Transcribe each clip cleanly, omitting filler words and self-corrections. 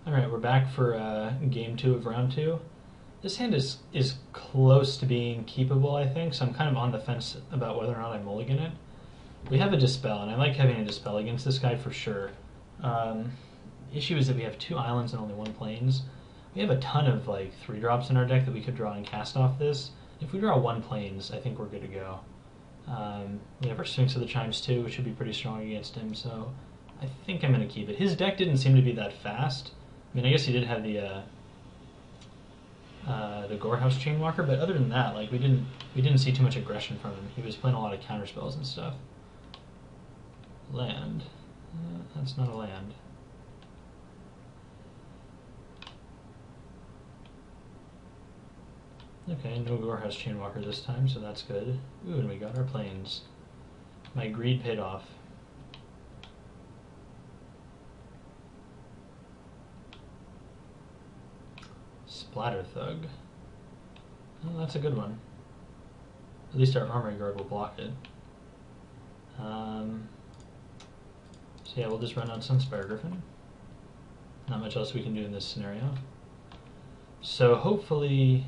Alright, we're back for game 2 of round 2. This hand is close to being keepable, I think, so I'm kind of on the fence about whether or not I mulligan it. We have a Dispel, and I like having a Dispel against this guy for sure. Issue is that we have 2 islands and only 1 plains. We have a ton of like 3-drops in our deck that we could draw and cast off this. If we draw 1 plains, I think we're good to go. We have our Sphinx of the Chimes too, which should be pretty strong against him, so I think I'm going to keep it. His deck didn't seem to be that fast. I mean, I guess he did have the Gorehouse Chainwalker, but other than that, like we didn't see too much aggression from him. He was playing a lot of counter spells and stuff. Land. That's not a land. Okay, no Gorehouse Chainwalker this time, so that's good. Ooh, and we got our plains. My greed paid off. Splatter Thug. Oh, that's a good one. At least our Armory Guard will block it. So yeah, we'll just run out Sunspire Griffin. Not much else we can do in this scenario. So hopefully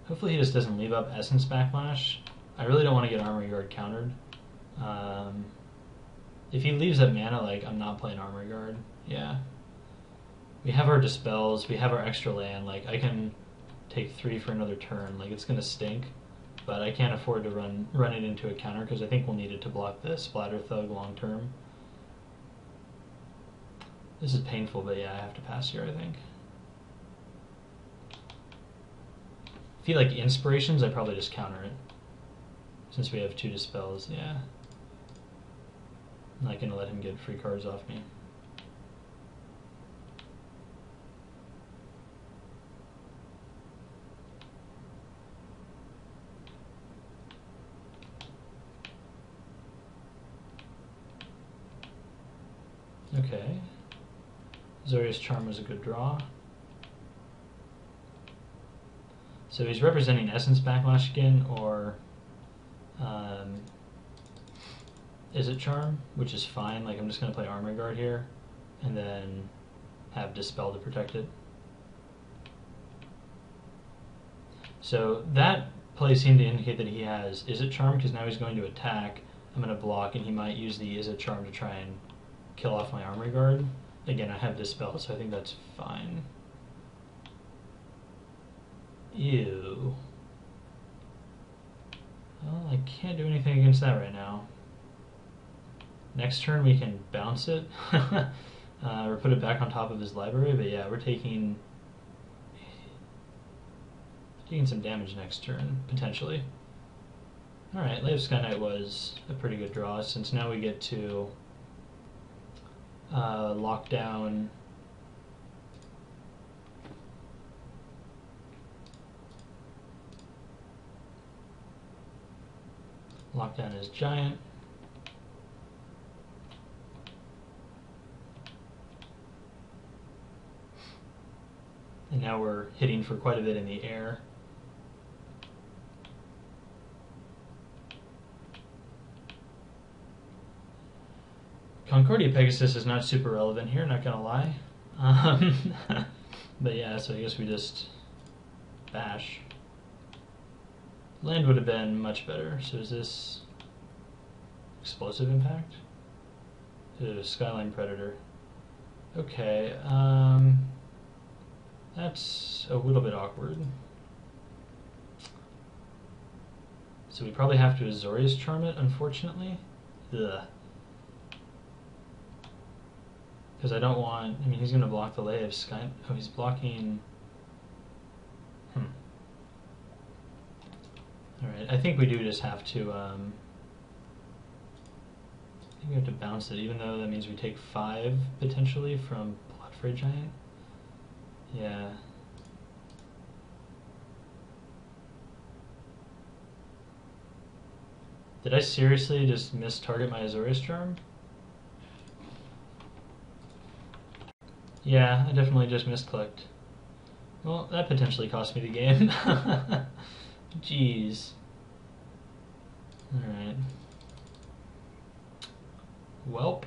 he just doesn't leave up Essence Backlash. I really don't want to get Armory Guard countered. If he leaves up mana, like, I'm not playing Armory Guard. Yeah. We have our Dispels, we have our extra land, like, I can take 3 for another turn. Like, it's going to stink, but I can't afford to run it into a counter, because I think we'll need it to block the Splatter Thug long term. This is painful, but yeah, I have to pass here, I think. I feel like Inspirations, I probably just counter it. Since we have 2 Dispels, yeah. I'm not going to let him get free cards off me. Okay. Azorius Charm was a good draw. So he's representing Essence Backlash again, or is it Charm, which is fine. Like, I'm just going to play Armory Guard here, and then have Dispel to protect it. So that play seemed to indicate that he has Is It Charm, because now he's going to attack. I'm going to block, and he might use the Is It Charm to try and kill off my Armory Guard. Again, I have Dispel, so I think that's fine. Ew. Well, I can't do anything against that right now. Next turn we can bounce it, or put it back on top of his library, but yeah, we're taking some damage next turn, potentially. Alright, Lay of Sky Knight was a pretty good draw, since now we get to lock down his giant. And now we're hitting for quite a bit in the air. Concordia Pegasus is not super relevant here, not gonna lie. But yeah, so I guess we just bash. Land would have been much better. So is this Explosive Impact? Skyline Predator. Okay, that's a little bit awkward. So we probably have to Azorius Charm it, unfortunately. Ugh. Because I don't want... I mean, he's going to block the Lay of Sky... Oh, he's blocking... Alright, I think we do just have to... I think we have to bounce it, even though that means we take 5, potentially, from Bloodfray Giant. Yeah. Did I seriously just miss-target my Azorius Charm? Yeah, I definitely just misclicked. Well, that potentially cost me the game. Jeez. Alright. Welp.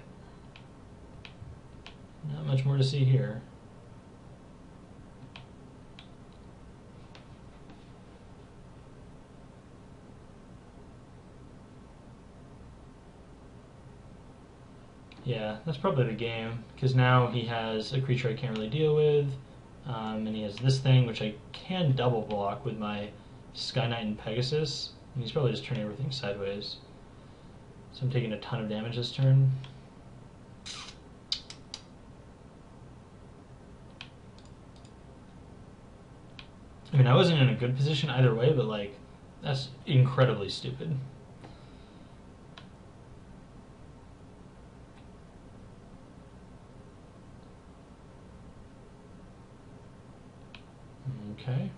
Not much more more to see here. Yeah, that's probably the game, because now he has a creature I can't really deal with, and he has this thing which I can double block with my Sky Knight and Pegasus, and he's probably just turning everything sideways. So I'm taking a ton of damage this turn. I mean, I wasn't in a good position either way, but like, that's incredibly stupid. Okay.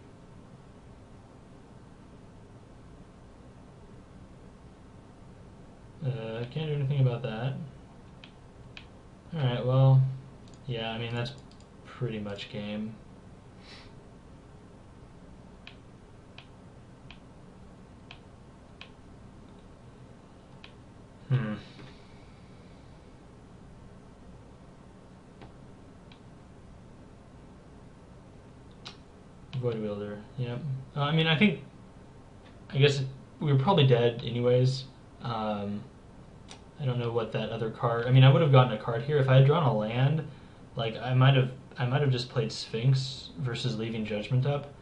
Can't do anything about that. Alright, well, yeah, I mean, that's pretty much game. Void Wielder, yep. I mean, I guess we were probably dead anyways. I don't know what that other card. I mean, I would have gotten a card here if I had drawn a land. Like I might have just played Sphinx versus leaving Judgment up.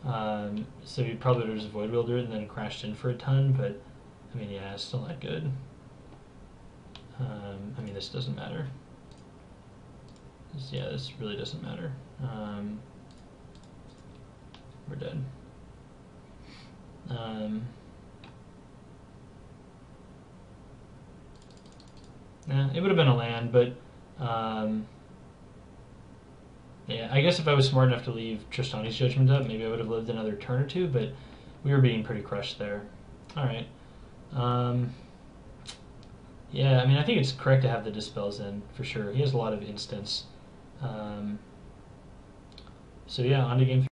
So you probably would have just Void Wielder and then crashed in for a ton. But I mean, yeah, it's still not good. I mean, this doesn't matter. This really doesn't matter. We're dead. It would have been a land, but yeah, I guess if I was smart enough to leave Tristani's Judgment up, maybe I would have lived another turn or two, but we were being pretty crushed there. Alright. Yeah, I mean, I think it's correct to have the Dispels in, for sure. He has a lot of instants. So yeah, on to game 3.